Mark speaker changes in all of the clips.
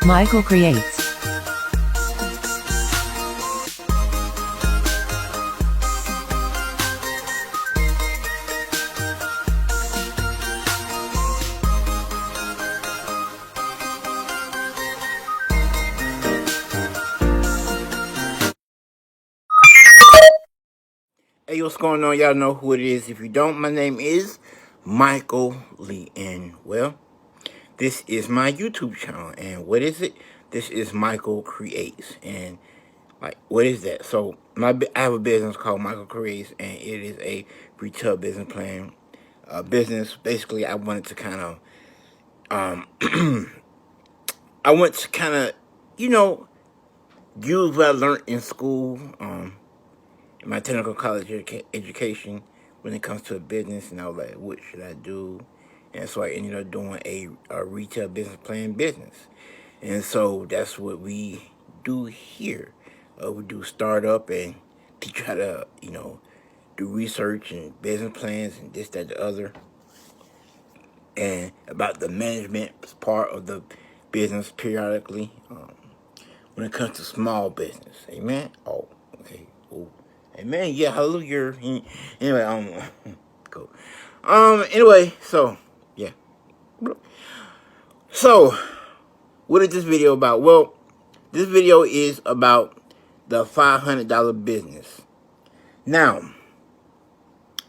Speaker 1: Michael Creates.
Speaker 2: Hey, what's going on? Y'all know who it is. If you don't, my name is Michael Lee. And, well, this is my YouTube channel. And what is it? This is Michael Creates. And, like, what is that? So, I have a business called Michael Creates, and it is a retail business plan. Business, basically, I wanted to kind of, you know, use what I learned in school, in my technical college education, when it comes to a business, and I was like, what should I do? And so I ended up doing a retail business plan business. And so that's what we do here. We do startup and teach you how to, do research and business plans and this, that, the other. And about the management part of the business periodically. When it comes to small business. Amen? Oh, okay. Ooh. Amen. Yeah, hallelujah. Anyway, cool. Anyway, so, yeah. So, what is this video about? Well, this video is about the $500 business. Now,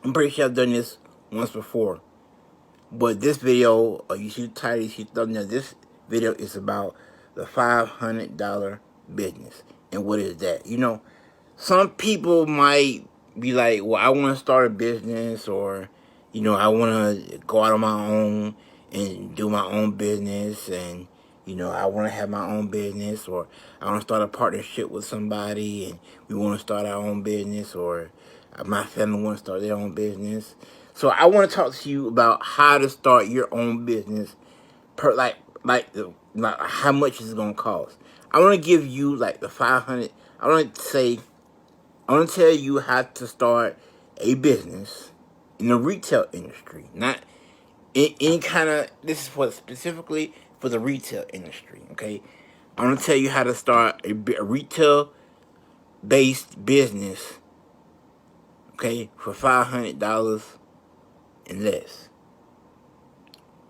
Speaker 2: I'm pretty sure I've done this once before. But this video, you see the title, you see the thumbnail, this video is about the $500 business. And what is that? Some people might be like, well, I want to start a business, or, I want to go out on my own and do my own business, and, I want to have my own business, or I want to start a partnership with somebody, and we want to start our own business, or my family wants to start their own business. So I want to talk to you about how to start your own business, like how much it's going to cost. I want to give you like the 500. I want to tell you how to start a business in the retail industry, not in any kind of. This is for specifically for the retail industry. Okay, I want to tell you how to start a retail-based business. Okay, for $500 and less.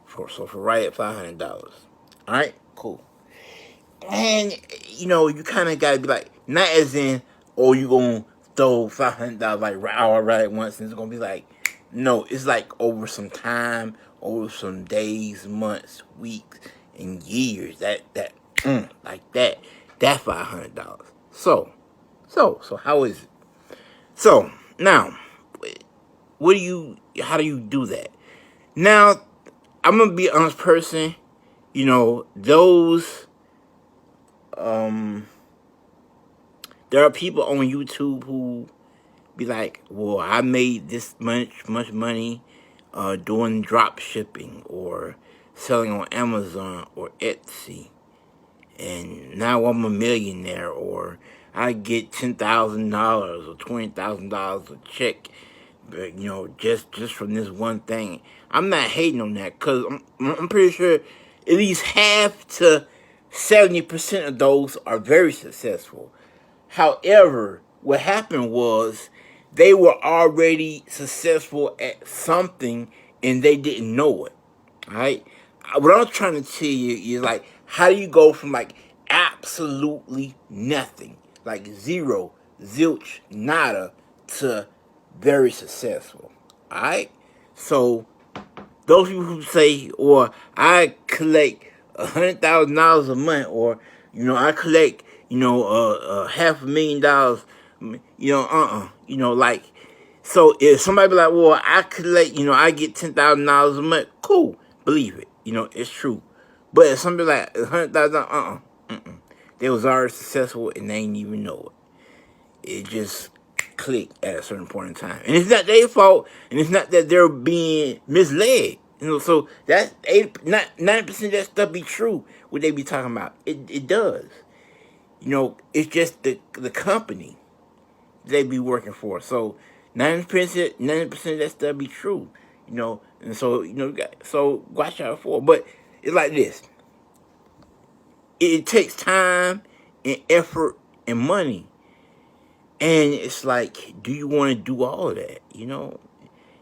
Speaker 2: For right at $500. All right, cool. And you kind of gotta be like, not as in, oh, you gonna throw $500 like right at once, and it's gonna be like, no, it's like over some time, over some days, months, weeks, and years. Like that $500. So how is it? So now, how do you do that? Now, I'm gonna be an honest person. Those there are people on YouTube who be like, well, I made this much money doing drop shipping or selling on Amazon or Etsy, and now I'm a millionaire, or I get $10,000 or $20,000 a check, just from this one thing. I'm not hating on that, because I'm pretty sure at least half to 70% of those are very successful. However, what happened was they were already successful at something and they didn't know it. Alright? What I'm trying to tell you is, like, how do you go from like absolutely nothing, like zero, zilch, nada, to very successful? Alright? So those people who say, or I collect $100,000 a month, or I collect $500,000, like, so if somebody be like, well, I collect, I get $10,000 a month, cool, believe it, it's true. But if somebody like 100,000, they was already successful and they ain't even know it. It just clicked at a certain point in time, and it's not their fault, and it's not that they're being misled. So that's 90% of that stuff be true. What they be talking about, it does. It's just the company they be working for. So 90% of that stuff be true. And so so watch out for it. But it's like this. it takes time and effort and money. And it's like, do you want to do all of that? You know?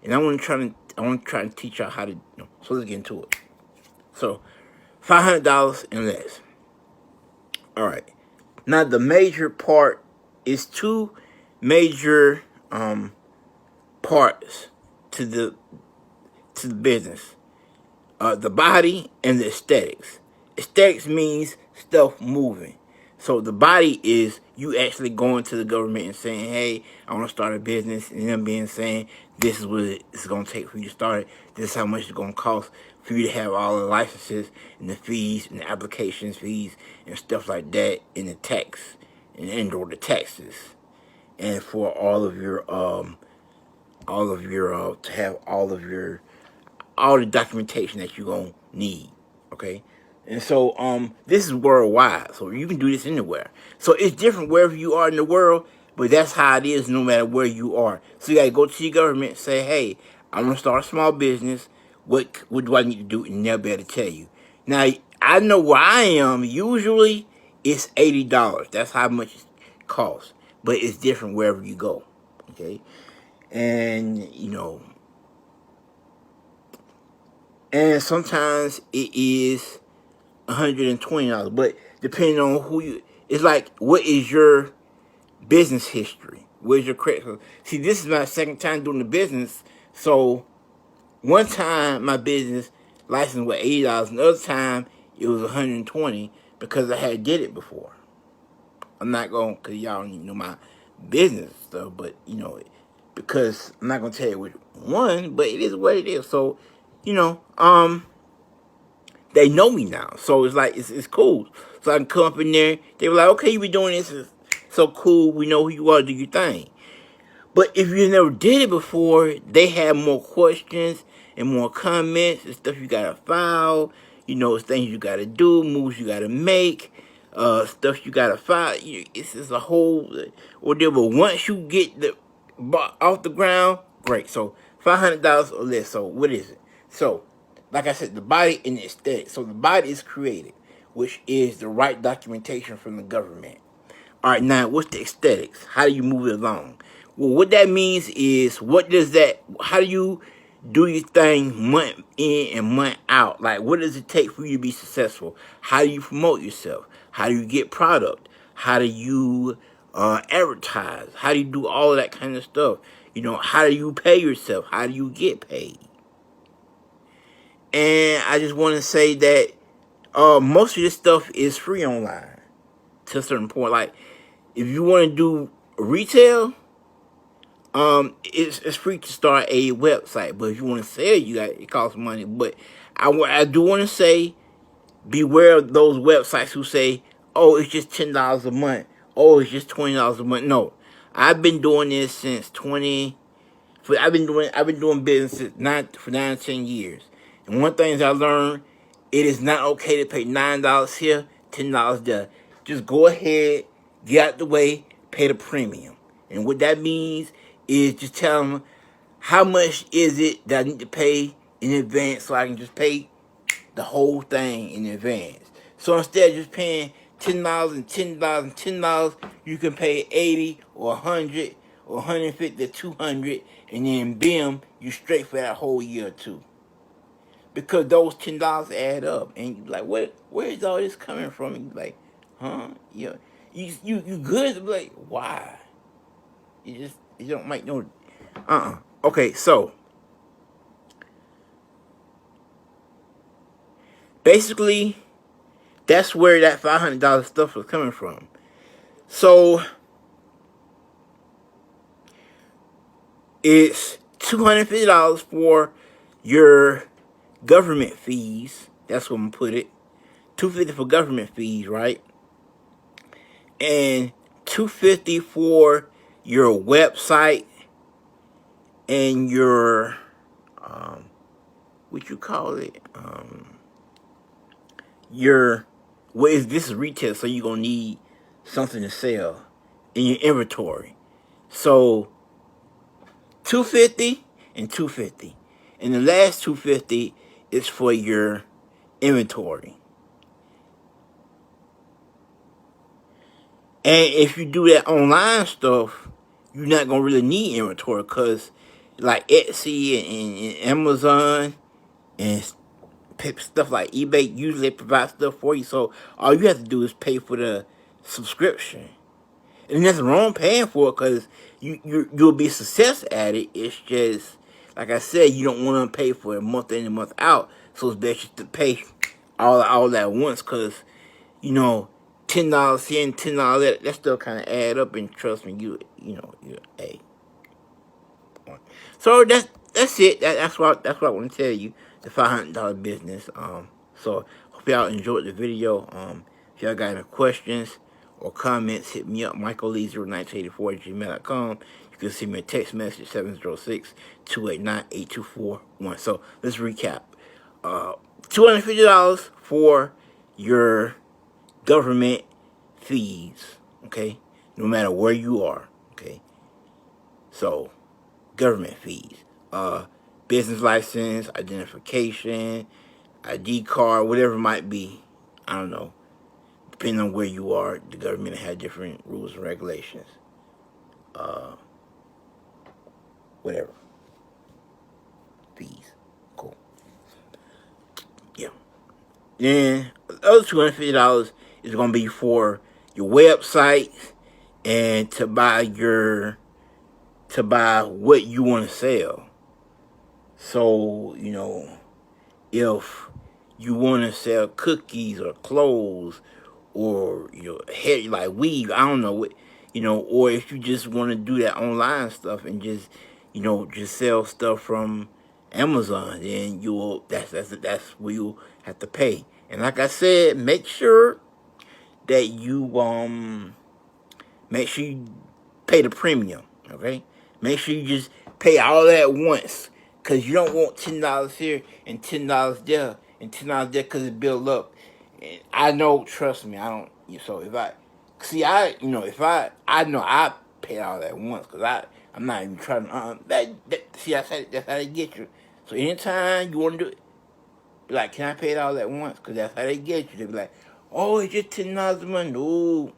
Speaker 2: And I want to try to teach y'all how to. So let's get into it. So, $500 and less. All right. Now the major part is two major parts to the business. The body and the aesthetics. Aesthetics means stuff moving. So the body is you actually going to the government and saying, hey, I want to start a business, and them being saying, this is what it's going to take for you to start it. This is how much it's going to cost for you to have all the licenses and the fees and the applications fees and stuff like that, and the tax and or the taxes, and for all of your to have all the documentation that you're gonna need. Okay. And so this is worldwide, so you can do this anywhere. So it's different wherever you are in the world, but that's how it is no matter where you are. So you gotta go to your government and say, hey, I'm gonna start a small business. What do I need to do? And they'll be able to tell you. Now I know where I am, usually it's $80. That's how much it costs. But it's different wherever you go. Okay. And and sometimes it is $120. But depending on who you, it's like, what is your business history? Where's your credit? See, this is my second time doing the business. So one time my business license was $80. Another time it was $120 because I had did it before. I'm not going, cause y'all know my business stuff, but because I'm not gonna tell you which one, but it is what it is. So, you know, they know me now, so it's like it's cool. So I can come up in there. They were like, okay, you be doing this, it's so cool. We know who you are. Do your thing. But if you never did it before, they have more questions and more comments and stuff you gotta file. It's things you gotta do, moves you gotta make, stuff you gotta file. It's just a whole ordeal. But once you get the off the ground, great. So $500 or less. So what is it? So, like I said, the body and the aesthetic. So the body is created, which is the right documentation from the government. All right, now what's the aesthetics? How do you move it along? Well, what that means is, how do you do your thing month in and month out? Like, what does it take for you to be successful? How do you promote yourself? How do you get product? How do you advertise? How do you do all of that kind of stuff? How do you pay yourself? How do you get paid? And I just want to say that most of this stuff is free online to a certain point. Like, if you want to do retail, it's free to start a website. But if you want to sell, it costs money. But I do want to say, beware of those websites who say, oh, it's just $10 a month. Oh, it's just $20 a month. No, I've been doing this since I've been doing business for 10 years. And one thing I learned, it is not okay to pay $9 here, $10 there. Just go ahead, get out the way, pay the premium. And what that means is just tell them how much is it that I need to pay in advance, so I can just pay the whole thing in advance. So instead of just paying $10 and $10 and $10, you can pay 80 or 100 or 150 to 200, and then bim, you straight for that whole year or two. Because those $10 add up, and you like, where is all this coming from? And you like, huh? You good? Like, why? You don't make no. Okay, so basically, that's where that $500 stuff was coming from. So it's $250 for your government fees. That's where I'm gonna put it. $250 for government fees, right? And $250 for your website and your what you call it? This is retail, so you're gonna need something to sell in your inventory. So $250 and $250. And the last $250 is for your inventory. And if you do that online stuff, you're not gonna really need inventory, because like Etsy and Amazon and stuff like eBay usually provide stuff for you. So all you have to do is pay for the subscription. And there's nothing wrong paying for it, because you'll be success at it. It's just, like I said, you don't want to pay for it month in and month out. So it's best to pay all at once, because you know, $10 here and $10 that still kind of add up. And trust me, you know, hey. So that's it. That's what I want to tell you. The $500 business. So hope y'all enjoyed the video. If y'all got any questions or comments, hit me up, michaellee0984@gmail.com. You can send me a text message, 706-289-8241. So let's recap. $250 for your government fees, okay? No matter where you are, okay? So, government fees. Business license, identification, ID card, whatever it might be. I don't know. Depending on where you are, the government has different rules and regulations. Whatever. Fees. Cool. Yeah. Then, the other $250 is going to be for your website and to buy what you want to sell. So, you know, if you want to sell cookies or clothes or your hair, like weave, I don't know what, you know, or if you just want to do that online stuff and just, you know, just sell stuff from Amazon, then that's where you'll have to pay. And like I said, make sure that you pay the premium, okay? Make sure you just pay all at once, because you don't want $10 here and $10 there and $10 there, because it build up. And I know, trust me, I don't. So if I see, I know I pay all at once, because I'm not even trying to. That's how they get you. So anytime you want to do it, be like, can I pay it all at once? Because that's how they get you. They be like, oh, it's just $10 a month. No,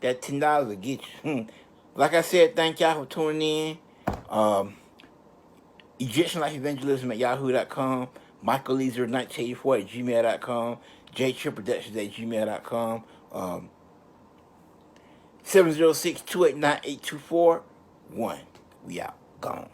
Speaker 2: that $10 will get you. Like I said, thank y'all for tuning in. EgyptianLifeEvangelism@yahoo.com, MichaelLeezer1984@gmail.com, JTripProductions@gmail.com, 706-289-8241. We out. Gone.